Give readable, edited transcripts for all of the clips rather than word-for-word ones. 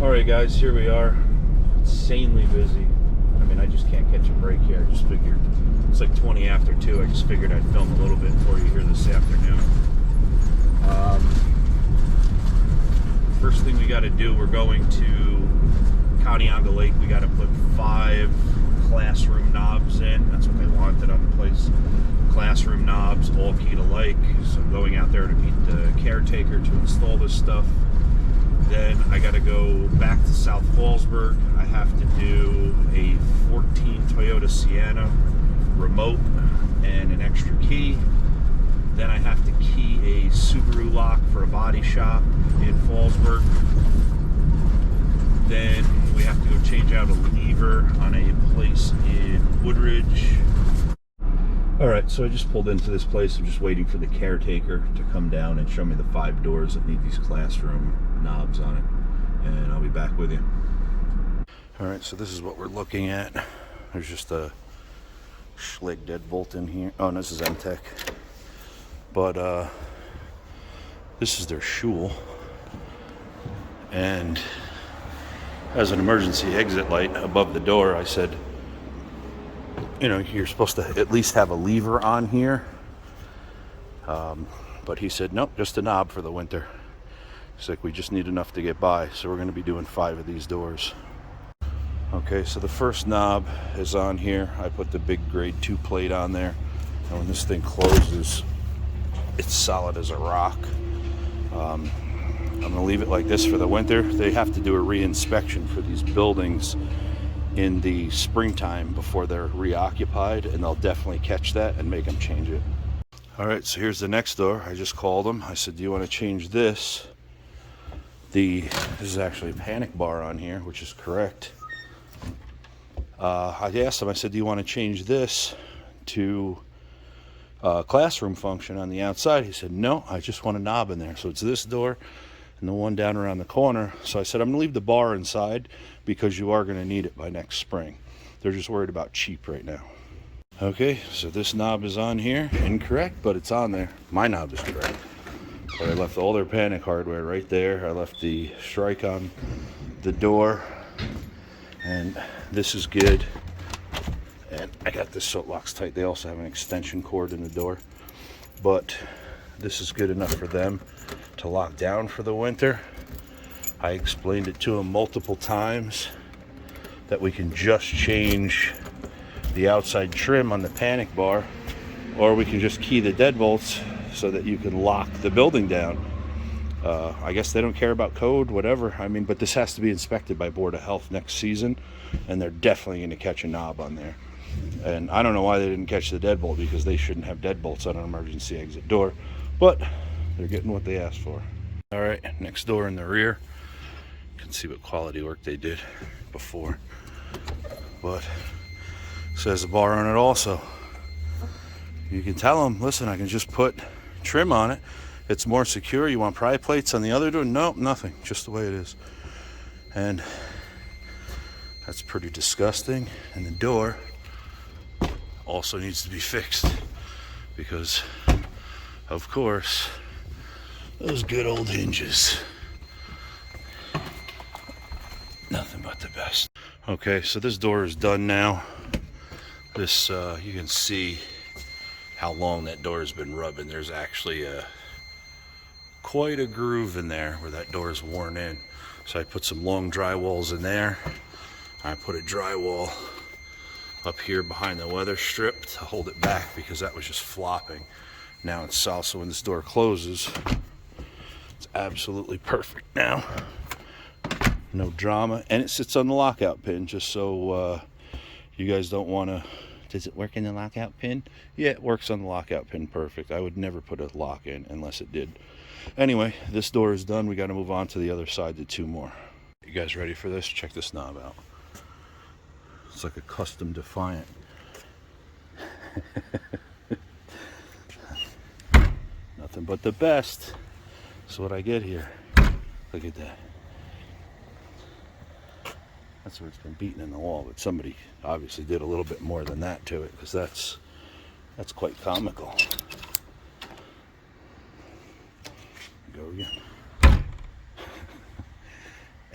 Alright guys, here we are. Insanely busy. I mean, I just can't catch a break here. I just figured, it's like 20 after 2. I just figured I'd film a little bit for you here this afternoon. First thing we got to do, we're going to County-on-the Lake. We got to put 5 classroom knobs in. That's what they wanted on the place. Classroom knobs, all keyed alike. So I'm going out there to meet the caretaker to install this stuff. Then I got to go back to South Fallsburg. I have to do a 14 Toyota Sienna remote and an extra key. Then I have to key a Subaru lock for a body shop in Fallsburg. Then we have to go change out a lever on a place in Woodridge. Alright, so I just pulled into this place. I'm just waiting for the caretaker to come down and show me the 5 doors that need these classroom knobs on it. And I'll be back with you. Alright, so this is what we're looking at. There's just a Schlig deadbolt in here. Oh, no, this is MTech. But this is their shoel. And as an emergency exit light above the door, I said, you know, you're supposed to at least have a lever on here. But he said, nope, just a knob for the winter. He's like, we just need enough to get by. So we're going to be doing 5 of these doors. Okay, so the first knob is on here. I put the big grade 2 plate on there. And when this thing closes, it's solid as a rock. I'm going to leave it like this for the winter. They have to do a re-inspection for these buildings in the springtime before they're reoccupied, and they'll definitely catch that and make them change it. Alright, so here's the next door. I just called them. I said, do you want to change this? This is actually a panic bar on here, which is correct. I asked him, I said, do you want to change this to classroom function on the outside? He said, no, I just want a knob in there. So it's this door and the one down around the corner. So I said, I'm going to leave the bar inside because you are going to need it by next spring. They're just worried about cheap right now. Okay, so this knob is on here. Incorrect, but it's on there. My knob is correct. But I left all their panic hardware right there. I left the strike on the door. And this is good. And I got this so it locks tight. They also have an extension cord in the door. But this is good enough for them to lock down for the winter. I explained it to them multiple times that we can just change the outside trim on the panic bar, or we can just key the deadbolts so that you can lock the building down. I guess they don't care about code, whatever. I mean, but this has to be inspected by Board of Health next season, and they're definitely going to catch a knob on there. And I don't know why they didn't catch the deadbolt, because they shouldn't have deadbolts on an emergency exit door, but they're getting what they asked for. All right, next door in the rear. You can see what quality work they did before. But it says a bar on it also. You can tell them, listen, I can just put trim on it. It's more secure. You want pry plates on the other door? Nope, nothing. Just the way it is. And that's pretty disgusting. And the door also needs to be fixed because, of course, those good old hinges. Nothing but the best. Okay, so this door is done now. This, you can see how long that door has been rubbing. There's actually quite a groove in there where that door is worn in. So I put some long drywalls in there. I put a drywall up here behind the weather strip to hold it back because that was just flopping. Now it's solid, so when this door closes, it's absolutely perfect now. No drama, and it sits on the lockout pin, just so you guys don't want to. Does it work in the lockout pin? Yeah, it works on the lockout pin perfect. I would never put a lock in unless it did. Anyway, this door is done. We got to move on to the other side, to 2 more. You guys ready for this? Check this knob out. It's like a custom Defiant. Nothing but the best. That's what I get here. Look at that. That's where it's been beaten in the wall, but somebody obviously did a little bit more than that to it, because that's quite comical. Go again.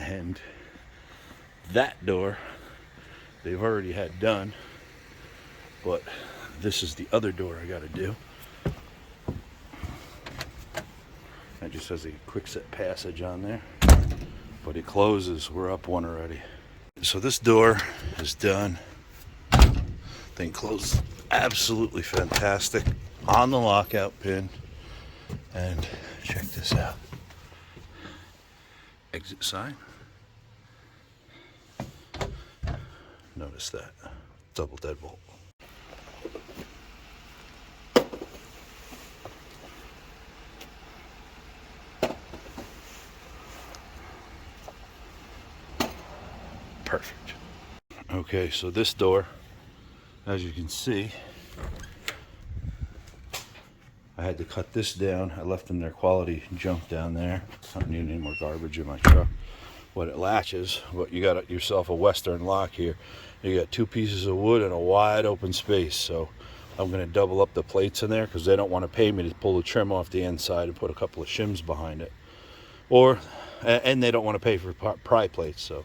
And that door they've already had done, but this is the other door I got to do. That just has a quick set passage on there, but it closes. We're up one already. So this door is done. Thing closes absolutely fantastic on the lockout pin. And check this out. Exit sign. Notice that. Double deadbolt. Perfect. Okay, so this door, as you can see, I had to cut this down. I left in their quality junk down there. I don't need any more garbage in my truck. What it latches, but you got yourself a Western lock here. You got 2 pieces of wood and a wide open space. So I'm going to double up the plates in there because they don't want to pay me to pull the trim off the inside and put a couple of shims behind it. And they don't want to pay for pry plates, so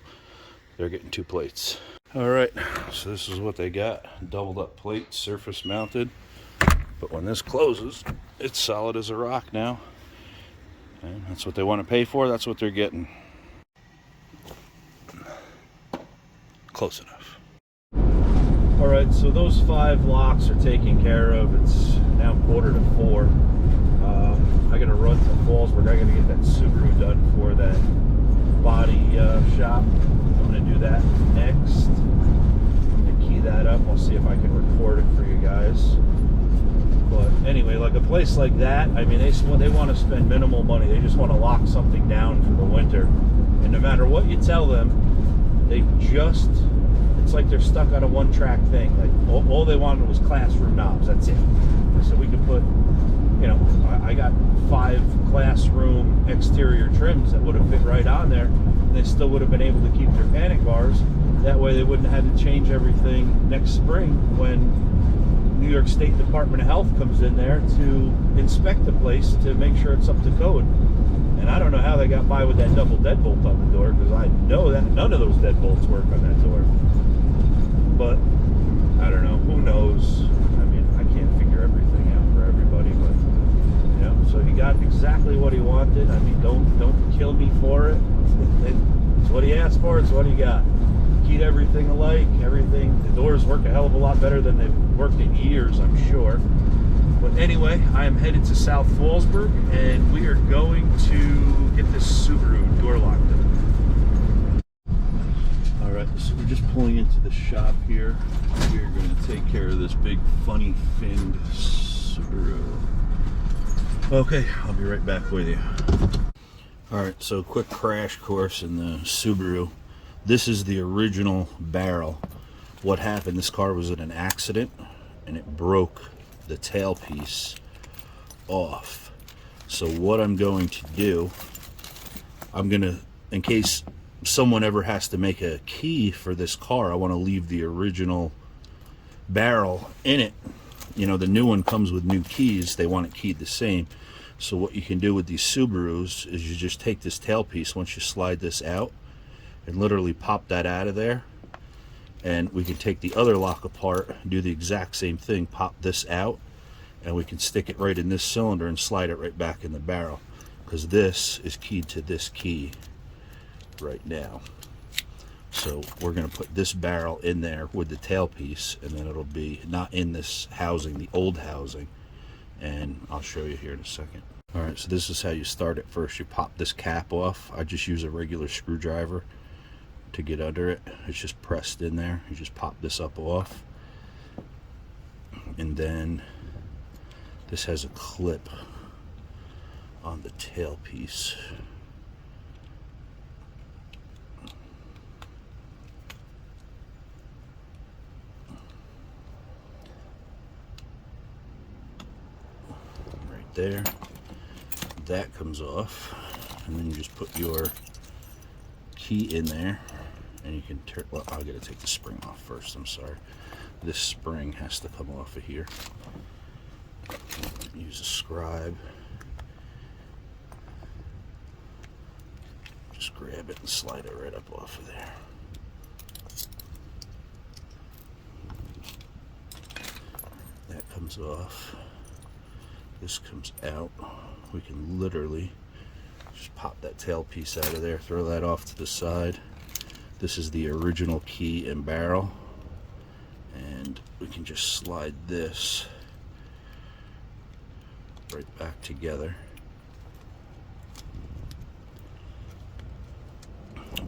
they're getting 2 plates. All right, so this is what they got. Doubled up plates, surface mounted. But when this closes, it's solid as a rock now. And that's what they want to pay for. That's what they're getting. Close enough. All right, so those 5 locks are taken care of. It's now 3:45. I got to run to Fallsburg. I got to get that Subaru done for that body shop. I'm going to do that next. I'm going to key that up. I'll see if I can record it for you guys. But anyway, like a place like that, I mean, they want to spend minimal money. They just want to lock something down for the winter. And no matter what you tell them, it's like they're stuck on a one-track thing. Like all they wanted was classroom knobs. That's it. So we could put, I got 5 classroom exterior trims that would have fit right on there. And they still would have been able to keep their panic bars. That way they wouldn't have had to change everything next spring when New York State Department of Health comes in there to inspect the place to make sure it's up to code. And I don't know how they got by with that double deadbolt on the door, because I know that none of those deadbolts work on that door. But I don't know. Who knows? I mean, I can't figure everything out for everybody, but so he got exactly what he wanted. I mean, don't kill me for it. It's what he asked for. It's what he got. Keyed everything alike. Everything. The doors work a hell of a lot better than they've worked in years, I'm sure. But anyway, I am headed to South Fallsburg, and we are going to get this Subaru door lock done. All right, so we're just pulling into the shop here. We're going to take care of this big funny finned Subaru. Okay, I'll be right back with you. All right, so quick crash course in the Subaru. This is the original barrel. What happened, this car was in an accident and it broke the tailpiece off. So what I'm going to do, in case someone ever has to make a key for this car, I want to leave the original barrel in it. The new one comes with new keys. They want it keyed the same. So what you can do with these Subarus is you just take this tailpiece, once you slide this out, and literally pop that out of there. And we can take the other lock apart, do the exact same thing, pop this out, and we can stick it right in this cylinder and slide it right back in the barrel, because this is keyed to this key right now. So we're going to put this barrel in there with the tailpiece, and then it'll be not in this housing, the old housing, and I'll show you here in a second. All right, so this is how you start it. First, you pop this cap off. I just use a regular screwdriver to get under it. It's just pressed in there. You just pop this up off, and then this has a clip on the tailpiece. Right there. That comes off, and then you just put your key in there, and you can turn. Well, I gotta take the spring off first. I'm sorry. This spring has to come off of here. Use a scribe. Just grab it and slide it right up off of there. That comes off. This comes out. We can literally just pop that tailpiece out of there, throw that off to the side. This is the original key and barrel, and we can just slide this right back together,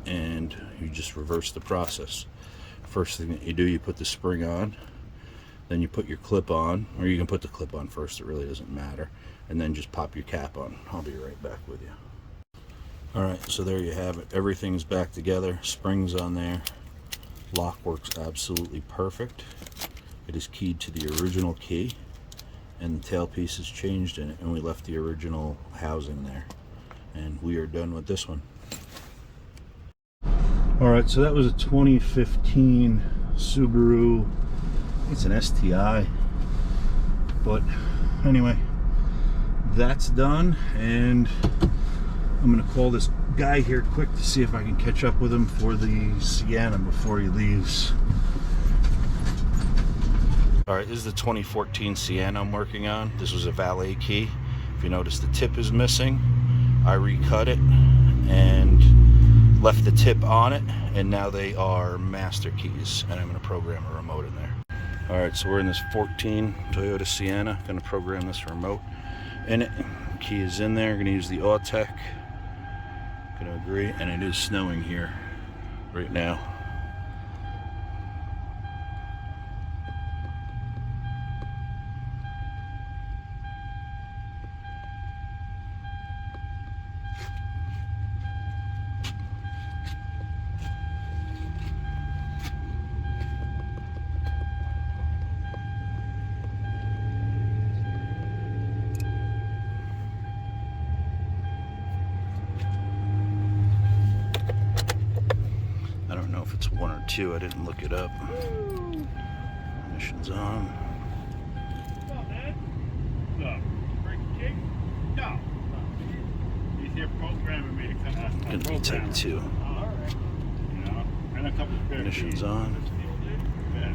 and you just reverse the process. First thing that you do, you put the spring on, then you put your clip on, or you can put the clip on first, it really doesn't matter, and then just pop your cap on. I'll be right back with you. Alright, so there you have it. Everything's back together, springs on there, lock works absolutely perfect. It is keyed to the original key, and the tailpiece is changed in it, and we left the original housing there, and we are done with this one. Alright, so that was a 2015 Subaru, it's an STI, but anyway, that's done, and I'm going to call this guy here quick to see if I can catch up with him for the Sienna before he leaves. Alright, this is the 2014 Sienna I'm working on. This was a Valet key. If you notice, the tip is missing. I recut it and left the tip on it, and now they are master keys, and I'm going to program a remote in there. Alright, so we're in this 14 Toyota Sienna. Going to program this remote in it. Key is in there. Going to use the Autech. Going to agree, and it is snowing here right now. If it's 1 or 2, I didn't look it up. Ignition's on. What's up, man? What's up? Breaking cake? No. He's here programming me to come out. Gonna be type 2. Alright. You know, and a couple of spare Ignition's keys. on. Yeah.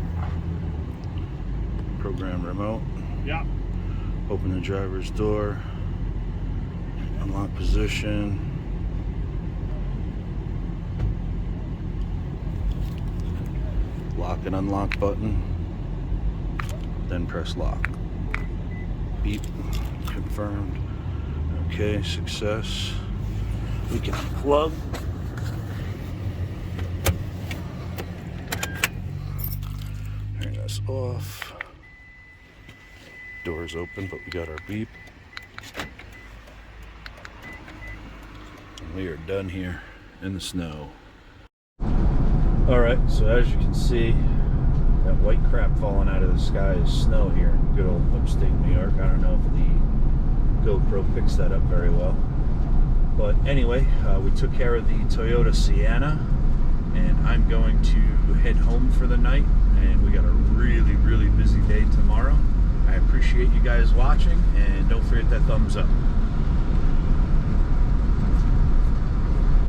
Program remote. Yeah. Open the driver's door. Unlock position. Lock and unlock button, then press lock. Beep, confirmed. Okay, success. We can plug. Turn this off. Door's open, but we got our beep. And we are done here in the snow. Alright, so as you can see, that white crap falling out of the sky is snow here in good old upstate New York. I don't know if the GoPro picks that up very well. But anyway, we took care of the Toyota Sienna, and I'm going to head home for the night, and we got a really, really busy day tomorrow. I appreciate you guys watching, and don't forget that thumbs up.